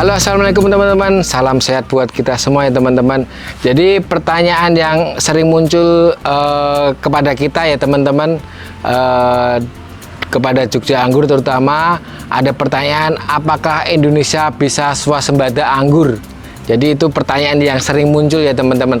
Halo, assalamualaikum teman-teman. Salam sehat buat kita semua ya teman-teman. Jadi pertanyaan yang sering muncul kepada kita ya teman-teman, kepada Jogja Anggur terutama, ada pertanyaan apakah Indonesia bisa swasembada anggur. Jadi itu pertanyaan yang sering muncul ya teman-teman.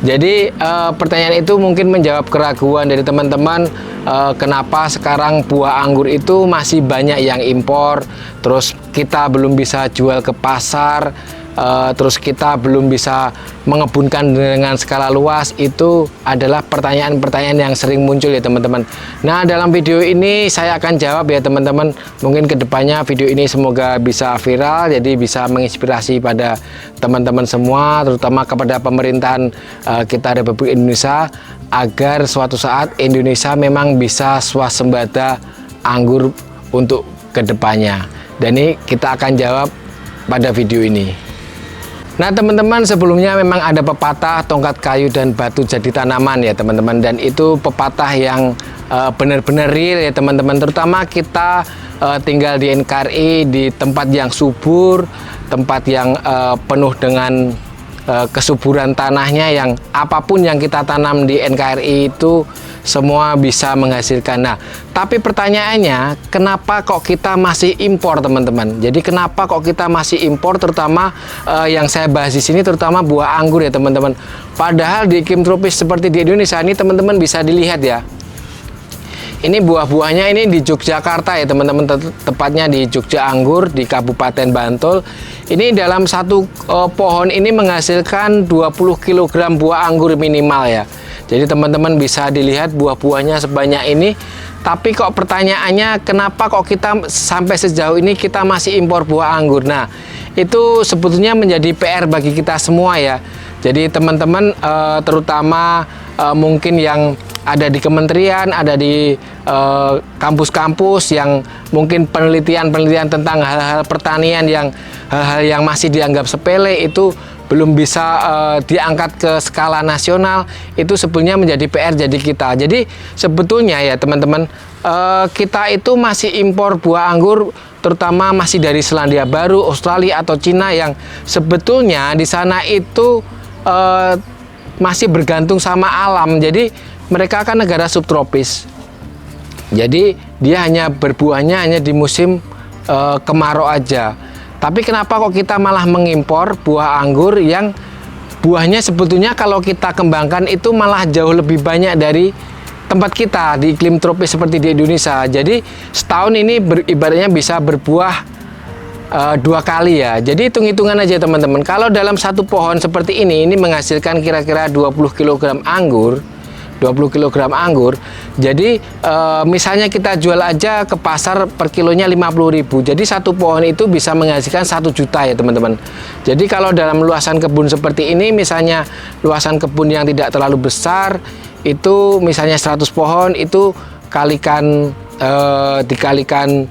Jadi pertanyaan itu mungkin menjawab keraguan dari teman-teman, kenapa sekarang buah anggur itu masih banyak yang impor, terus kita belum bisa jual ke pasar, terus kita belum bisa mengebunkan dengan skala luas. Itu adalah pertanyaan-pertanyaan yang sering muncul ya teman-teman. Nah, dalam video ini saya akan jawab ya teman-teman. Mungkin kedepannya video ini semoga bisa viral, jadi bisa menginspirasi pada teman-teman semua, terutama kepada pemerintahan kita Republik Indonesia, agar suatu saat Indonesia memang bisa swasembada anggur untuk kedepannya. Dan ini kita akan jawab pada video ini. Nah teman-teman, sebelumnya memang ada pepatah tongkat kayu dan batu jadi tanaman ya teman-teman, dan itu pepatah yang benar-benar real ya teman-teman. Terutama kita tinggal di NKRI, di tempat yang subur, tempat yang penuh dengan kesuburan tanahnya, yang apapun yang kita tanam di NKRI itu semua bisa menghasilkan. Nah, tapi pertanyaannya, kenapa kok kita masih impor teman-teman? Jadi kenapa kok kita masih impor, terutama yang saya bahas di sini terutama buah anggur ya teman-teman. Padahal di iklim tropis seperti di Indonesia ini teman-teman bisa dilihat ya. Ini buah-buahnya ini di Yogyakarta ya teman-teman, tepatnya di Jogja Anggur di Kabupaten Bantul. Ini dalam satu pohon ini menghasilkan 20 kg buah anggur minimal ya. Jadi teman-teman bisa dilihat buah-buahnya sebanyak ini. Tapi kok pertanyaannya, kenapa kok kita sampai sejauh ini kita masih impor buah anggur? Nah, itu sebetulnya menjadi PR bagi kita semua ya. Jadi teman-teman terutama mungkin yang ada di kementerian, ada di kampus-kampus yang mungkin penelitian-penelitian tentang hal-hal pertanian, yang hal-hal yang masih dianggap sepele itu belum bisa diangkat ke skala nasional. Itu sebetulnya menjadi PR jadi kita. Jadi sebetulnya ya teman-teman, kita itu masih impor buah anggur, terutama masih dari Selandia Baru, Australia atau Cina, yang sebetulnya di sana itu masih bergantung sama alam. Jadi mereka kan negara subtropis. Jadi dia hanya berbuahnya hanya di musim kemarau aja. Tapi kenapa kok kita malah mengimpor buah anggur yang buahnya sebetulnya kalau kita kembangkan itu malah jauh lebih banyak dari tempat kita di iklim tropis seperti di Indonesia. Jadi setahun ini ibaratnya bisa berbuah 2 kali ya. Jadi hitung-hitungan aja teman-teman. Kalau dalam satu pohon seperti ini menghasilkan kira-kira 20 kg anggur. 20 kg anggur. Jadi misalnya kita jual aja ke pasar per kilonya 50.000. Jadi satu pohon itu bisa menghasilkan 1 juta ya teman-teman. Jadi kalau dalam luasan kebun seperti ini, misalnya luasan kebun yang tidak terlalu besar, itu misalnya 100 pohon, itu dikalikan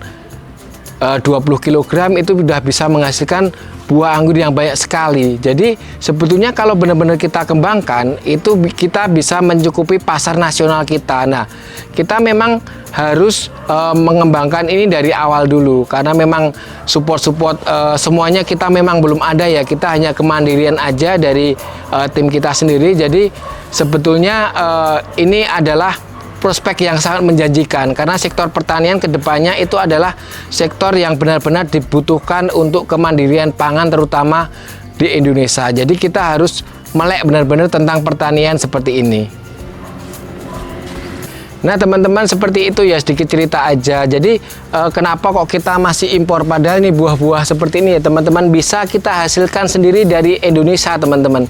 20 kg itu sudah bisa menghasilkan buah anggur yang banyak sekali. Jadi sebetulnya kalau benar-benar kita kembangkan, itu kita bisa mencukupi pasar nasional kita. Nah, kita memang harus mengembangkan ini dari awal dulu, karena memang support semuanya kita memang belum ada ya. Kita hanya kemandirian aja dari tim kita sendiri. Jadi sebetulnya ini adalah prospek yang sangat menjanjikan, karena sektor pertanian kedepannya itu adalah sektor yang benar-benar dibutuhkan untuk kemandirian pangan, terutama di Indonesia. Jadi kita harus melek benar-benar tentang pertanian seperti ini. Nah teman-teman, seperti itu ya, sedikit cerita aja. Jadi kenapa kok kita masih impor, padahal ini buah-buah seperti ini ya teman-teman bisa kita hasilkan sendiri dari Indonesia teman-teman.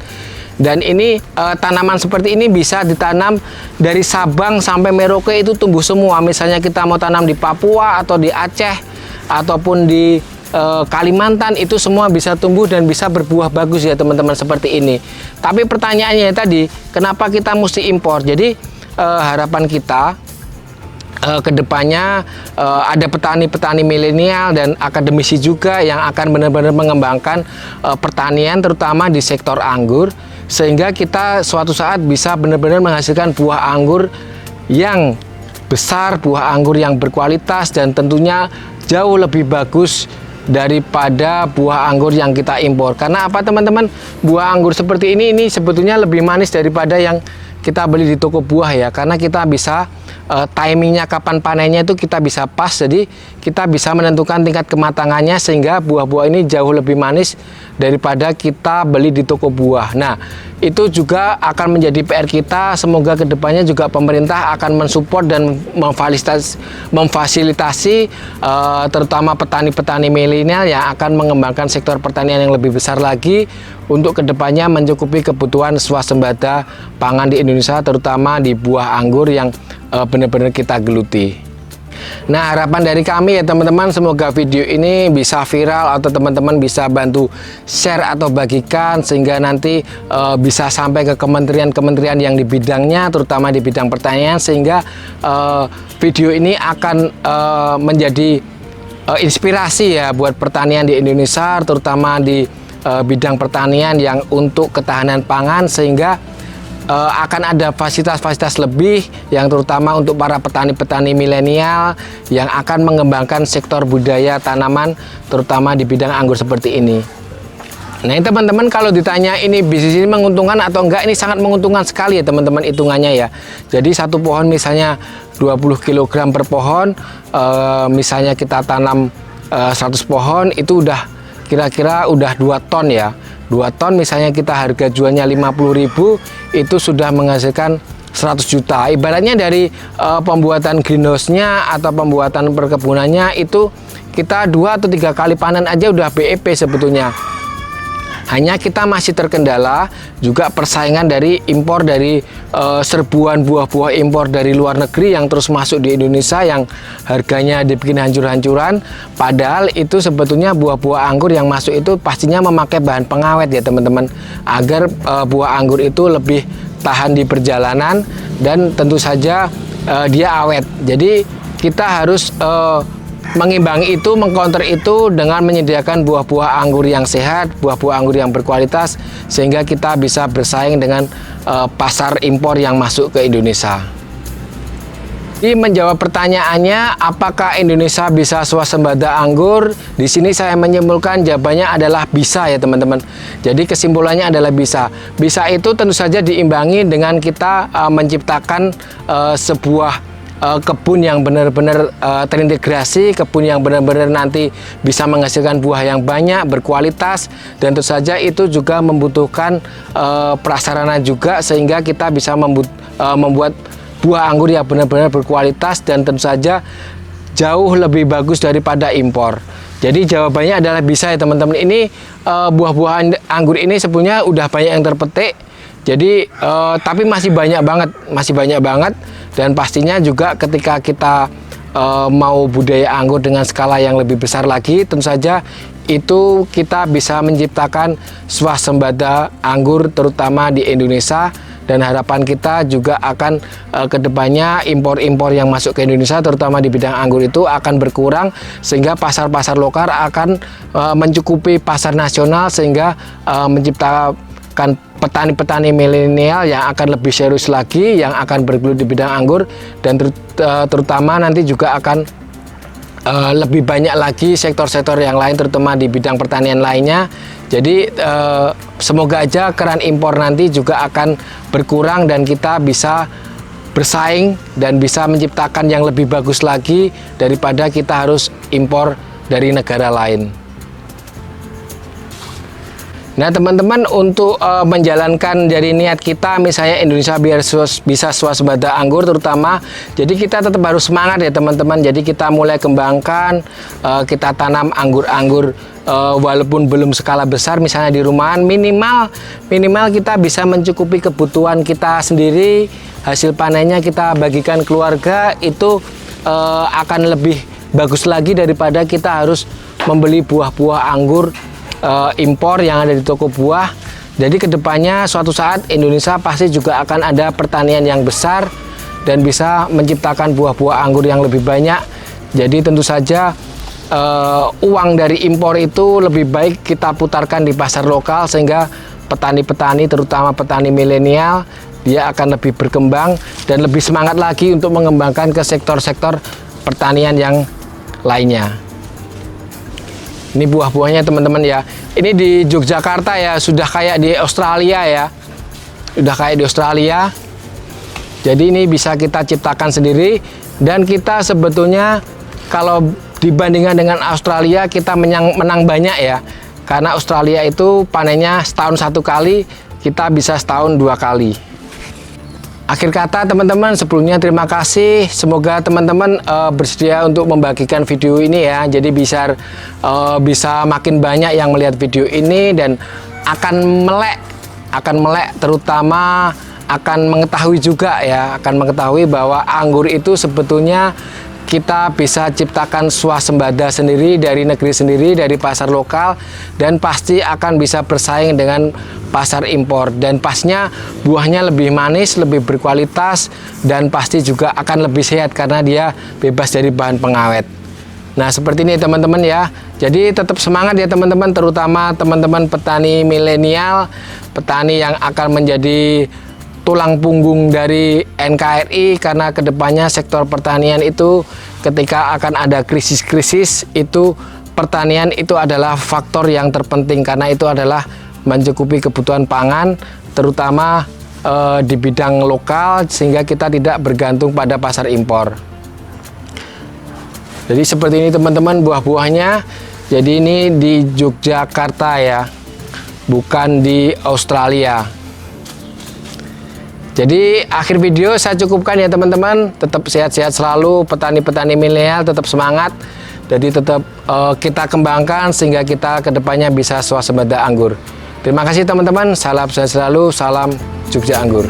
Dan ini tanaman seperti ini bisa ditanam dari Sabang sampai Merauke, itu tumbuh semua. Misalnya kita mau tanam di Papua atau di Aceh ataupun di Kalimantan, itu semua bisa tumbuh dan bisa berbuah bagus ya teman-teman seperti ini. Tapi pertanyaannya tadi, kenapa kita mesti impor? Jadi harapan kita kedepannya ada petani-petani milenial dan akademisi juga yang akan benar-benar mengembangkan pertanian, terutama di sektor anggur, sehingga kita suatu saat bisa benar-benar menghasilkan buah anggur yang besar, buah anggur yang berkualitas, dan tentunya jauh lebih bagus daripada buah anggur yang kita impor. Karena apa teman-teman? Buah anggur seperti ini sebetulnya lebih manis daripada yang kita beli di toko buah ya, karena kita bisa timingnya kapan panennya itu kita bisa pas, jadi kita bisa menentukan tingkat kematangannya sehingga buah-buah ini jauh lebih manis daripada kita beli di toko buah. Nah, itu juga akan menjadi PR kita. Semoga kedepannya juga pemerintah akan mensupport dan memfasilitasi terutama petani-petani milenial yang akan mengembangkan sektor pertanian yang lebih besar lagi untuk kedepannya mencukupi kebutuhan swasembada pangan di Indonesia, terutama di buah anggur yang benar-benar kita geluti. Nah, harapan dari kami ya teman-teman, semoga video ini bisa viral atau teman-teman bisa bantu share atau bagikan sehingga nanti bisa sampai ke kementerian-kementerian yang di bidangnya, terutama di bidang pertanian, sehingga video ini akan menjadi inspirasi ya buat pertanian di Indonesia, terutama di bidang pertanian yang untuk ketahanan pangan, sehingga akan ada fasilitas-fasilitas lebih yang terutama untuk para petani-petani milenial yang akan mengembangkan sektor budaya tanaman terutama di bidang anggur seperti ini. Nah, teman-teman, kalau ditanya ini bisnis ini menguntungkan atau enggak, ini sangat menguntungkan sekali ya teman-teman hitungannya ya. Jadi satu pohon misalnya 20 kg per pohon, misalnya kita tanam 100 pohon, itu udah kira-kira udah 2 ton ya. 2 ton misalnya kita harga jualnya 50.000, itu sudah menghasilkan 100 juta. Ibaratnya dari pembuatan greenhouse-nya atau pembuatan perkebunannya itu kita 2 atau 3 kali panen aja udah BEP sebetulnya. Hanya kita masih terkendala juga persaingan dari impor, dari serbuan buah-buah impor dari luar negeri yang terus masuk di Indonesia yang harganya dibikin hancur-hancuran. Padahal itu sebetulnya buah-buah anggur yang masuk itu pastinya memakai bahan pengawet ya teman-teman, agar buah anggur itu lebih tahan di perjalanan dan tentu saja dia awet. Jadi kita harus mengimbangi itu, mengcounter itu dengan menyediakan buah-buah anggur yang sehat, buah-buah anggur yang berkualitas, sehingga kita bisa bersaing dengan pasar impor yang masuk ke Indonesia. Jadi menjawab pertanyaannya, apakah Indonesia bisa swasembada anggur? Di sini saya menyimpulkan jawabannya adalah bisa ya teman-teman. Jadi kesimpulannya adalah bisa. Bisa itu tentu saja diimbangi dengan kita menciptakan sebuah kebun yang benar-benar terintegrasi, kebun yang benar-benar nanti bisa menghasilkan buah yang banyak, berkualitas, dan tentu saja itu juga membutuhkan prasarana juga, sehingga kita bisa membuat buah anggur yang benar-benar berkualitas dan tentu saja jauh lebih bagus daripada impor. Jadi jawabannya adalah bisa ya teman-teman. Ini buah-buah anggur ini sebenarnya udah banyak yang terpetik. Jadi tapi masih banyak banget, dan pastinya juga ketika kita mau budaya anggur dengan skala yang lebih besar lagi, tentu saja itu kita bisa menciptakan swasembada anggur terutama di Indonesia, dan harapan kita juga akan kedepannya impor-impor yang masuk ke Indonesia terutama di bidang anggur itu akan berkurang, sehingga pasar-pasar lokal akan mencukupi pasar nasional, sehingga menciptakan petani-petani milenial yang akan lebih serius lagi, yang akan bergelut di bidang anggur, dan terutama nanti juga akan lebih banyak lagi sektor-sektor yang lain terutama di bidang pertanian lainnya. Jadi semoga aja keran impor nanti juga akan berkurang dan kita bisa bersaing dan bisa menciptakan yang lebih bagus lagi daripada kita harus impor dari negara lain. Nah teman-teman, untuk menjalankan dari niat kita misalnya Indonesia biar bisa swasembada anggur terutama, jadi kita tetap harus semangat ya teman-teman. Jadi kita mulai kembangkan, kita tanam anggur-anggur walaupun belum skala besar, misalnya di rumahan, minimal kita bisa mencukupi kebutuhan kita sendiri. Hasil panennya kita bagikan keluarga, itu akan lebih bagus lagi daripada kita harus membeli buah-buah anggur impor yang ada di toko buah. Jadi kedepannya suatu saat Indonesia pasti juga akan ada pertanian yang besar dan bisa menciptakan buah-buah anggur yang lebih banyak. Jadi tentu saja uang dari impor itu lebih baik kita putarkan di pasar lokal, sehingga petani-petani terutama petani milenial dia akan lebih berkembang dan lebih semangat lagi untuk mengembangkan ke sektor-sektor pertanian yang lainnya. Ini buah-buahnya teman-teman ya. Ini di Yogyakarta ya, sudah kayak di Australia ya. Sudah kayak di Australia. Jadi ini bisa kita ciptakan sendiri, dan kita sebetulnya kalau dibandingkan dengan Australia kita menang banyak ya. Karena Australia itu panennya setahun 1 kali, kita bisa setahun 2 kali. Akhir kata teman-teman, sebelumnya terima kasih. Semoga teman-teman bersedia untuk membagikan video ini ya. Jadi bisa makin banyak yang melihat video ini dan akan melek, terutama akan mengetahui juga ya, akan mengetahui bahwa anggur itu sebetulnya kita bisa ciptakan swasembada sendiri dari negeri sendiri, dari pasar lokal, dan pasti akan bisa bersaing dengan pasar impor, dan pasnya buahnya lebih manis, lebih berkualitas, dan pasti juga akan lebih sehat karena dia bebas dari bahan pengawet. Nah seperti ini teman-teman ya. Jadi tetap semangat ya teman-teman, terutama teman-teman petani milenial, petani yang akan menjadi tulang punggung dari NKRI, karena kedepannya sektor pertanian itu ketika akan ada krisis-krisis itu pertanian itu adalah faktor yang terpenting, karena itu adalah mencukupi kebutuhan pangan terutama di bidang lokal, sehingga kita tidak bergantung pada pasar impor. Jadi seperti ini teman-teman buah-buahnya. Jadi ini di Yogyakarta ya, bukan di Australia. Jadi akhir video saya cukupkan ya teman-teman. Tetap sehat-sehat selalu, petani-petani milenial tetap semangat. Jadi tetap kita kembangkan sehingga kita kedepannya bisa swasembada anggur. Terima kasih teman-teman. Salam sehat selalu, salam Jogja Anggur.